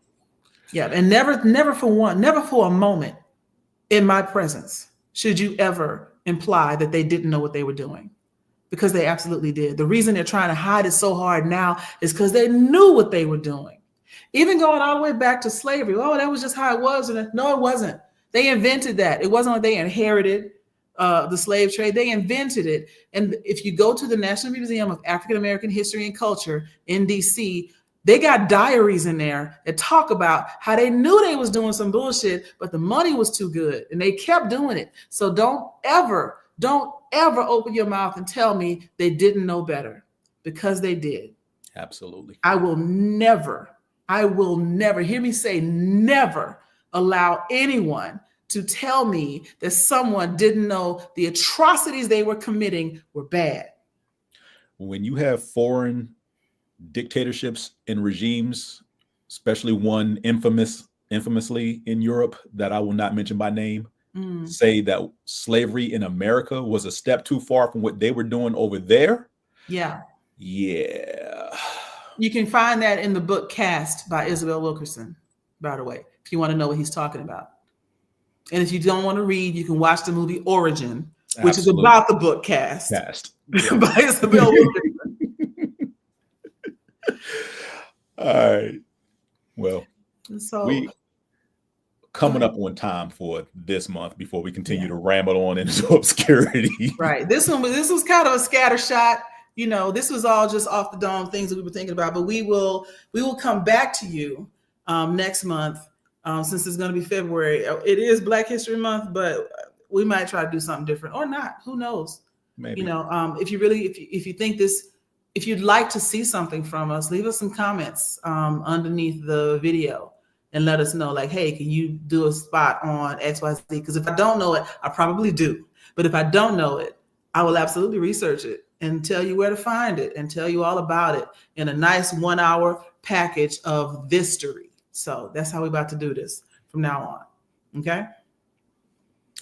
Yeah, and never for a moment in my presence should you ever imply that they didn't know what they were doing, because they absolutely did. The reason they're trying to hide it so hard now is because they knew what they were doing. Even going all the way back to slavery. Oh, that was just how it was. No, it wasn't. They invented that. It wasn't like they inherited the slave trade. They invented it. And if you go to the National Museum of African American History and Culture in DC, they got diaries in there that talk about how they knew they was doing some bullshit, but the money was too good and they kept doing it. So don't ever open your mouth and tell me they didn't know better, because they did. Absolutely. I will never, hear me say never, allow anyone to tell me that someone didn't know the atrocities they were committing were bad. When you have foreign dictatorships and regimes, especially one infamously in Europe that I will not mention by name, say that slavery in America was a step too far from what they were doing over there. Yeah. Yeah. You can find that in the book Cast by Isabel Wilkerson, by the way, if you want to know what he's talking about. And if you don't want to read, you can watch the movie Origin, which is about the book Cast. Yeah. By Isabel Wilkerson. All right. Well, so we coming up on time for this month before we continue to ramble on into obscurity. Right. This was kind of a scatter shot. You know, this was all just off the dome things that we were thinking about, but we will come back to you next month. Since it's going to be February. It is Black History Month, but we might try to do something different or not. Who knows? Maybe. You know, if you think this, if you'd like to see something from us, leave us some comments underneath the video and let us know, like, hey, can you do a spot on XYZ? Because if I don't know it, I probably do. But if I don't know it, I will absolutely research it and tell you where to find it and tell you all about it in a nice 1-hour package of THIStory. So that's how we're about to do this from now on. Okay.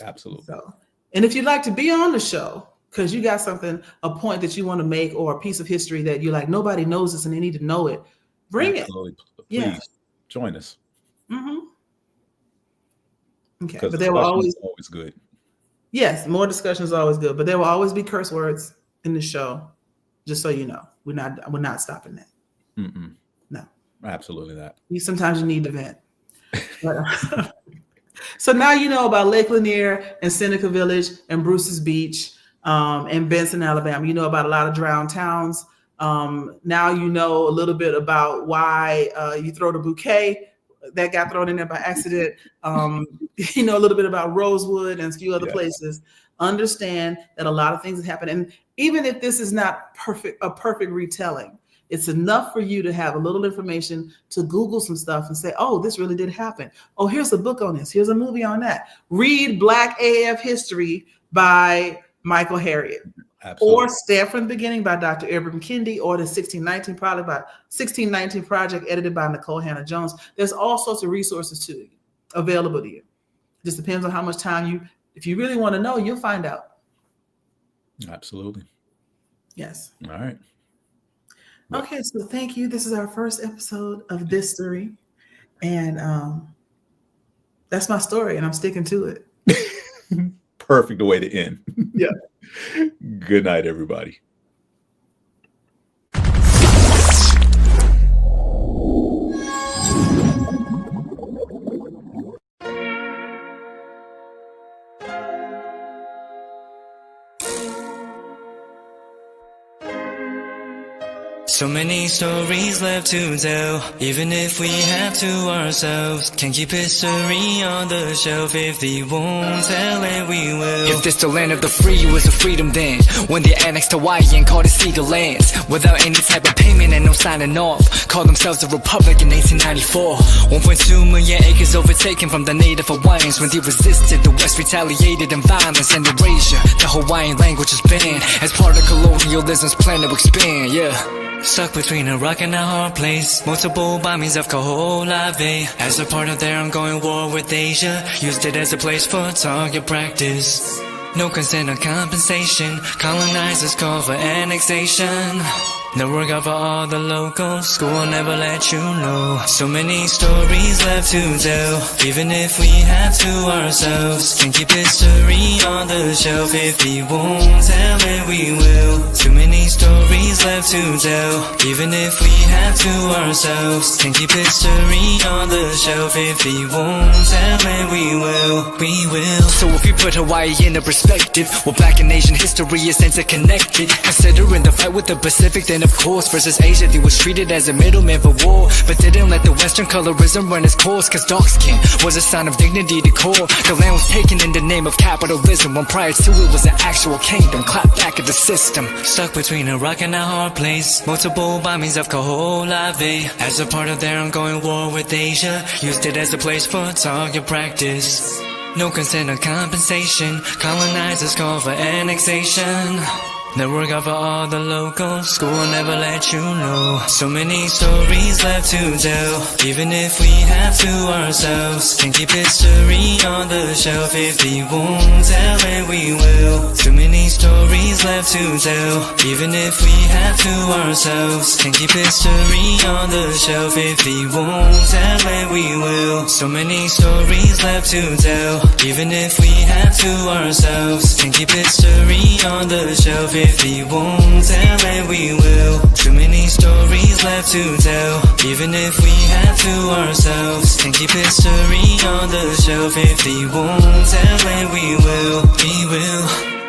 Absolutely. So, and if you'd like to be on the show, because you got a point that you want to make, or a piece of history that you're like, nobody knows this and they need to know it, bring Absolutely. it. Please join us. Mm-hmm. Okay. But there will always good. Yes, more discussion is always good, but there will always be curse words in the show. Just so you know, we're not stopping that. Mm-mm. No. Absolutely not. Sometimes you need to vent. So now you know about Lake Lanier and Seneca Village and Bruce's Beach and Benson, Alabama. You know about a lot of drowned towns. Now you know a little bit about why you throw the bouquet that got thrown in there by accident. You know a little bit about Rosewood and a few other places. Understand that a lot of things have happened. And even if this is not a perfect retelling, it's enough for you to have a little information to Google some stuff and say, oh, this really did happen. Oh, here's a book on this. Here's a movie on that. Read Black AF History by Michael Harriot. Absolutely. Or Stand from the Beginning by Dr. Ibram Kendi, or the 1619 Project edited by Nicole Hannah-Jones. There's all sorts of resources to you, available to you. It just depends on how much time if you really want to know, you'll find out. Absolutely. Yes. All right. Okay, so thank you. This is our first episode of THIStory, and that's my story, and I'm sticking to it. Perfect way to end. Yeah. Good night, everybody. So many stories left to tell, even if we have to ourselves. Can't keep history on the shelf. If they won't tell it, we will. If this the land of the free, was a freedom then, when they annexed Hawaii and called it Cedar Lands, without any type of payment and no signing off. Called themselves a republic in 1894. 1.2 million acres overtaken from the native Hawaiians. When they resisted, the West retaliated in violence and erasure. The Hawaiian language is banned as part of colonialism's plan to expand, yeah. Stuck between a rock and a hard place. Multiple bombings of Kaho'olawe as a part of their ongoing war with Asia. Used it as a place for target practice. No consent or compensation. Colonizers call for annexation. The work of all the locals. School will never let you know. So many stories left to tell, even if we have to ourselves. Can't keep history on the shelf. If we won't tell it, we will. Too many stories left to tell, even if we have to ourselves. Can't keep history on the shelf. If we won't tell it, we will. We will. So if you put Hawaii into perspective, well, Black and Asian history is interconnected. Considering the fight with the Pacific, then of course versus Asia, they was treated as a middleman for war, but didn't let the Western colorism run its course. Cause dark skin was a sign of dignity to core. The land was taken in the name of capitalism, when prior to it was an actual kingdom. Clap back at the system. Stuck between a rock and a hard place. Multiple bombings of Kaho'olawe as a part of their ongoing war with Asia. Used it as a place for target practice. No consent or compensation. Colonizers call for annexation. The work of all the locals. School will never let you know. So many stories left to tell, even if we have to ourselves. Can't keep history on the shelf. If we won't tell it, we will. Too many stories left to tell, even if we have to ourselves. Can't keep history on the shelf. If we won't tell it, we will. So many stories left to tell, even if we have to ourselves. Can't keep history on the shelf. If we won't tell it, we will. Too many stories left to tell, even if we have to ourselves. Can't keep history on the shelf. If we won't tell it, we will. We will.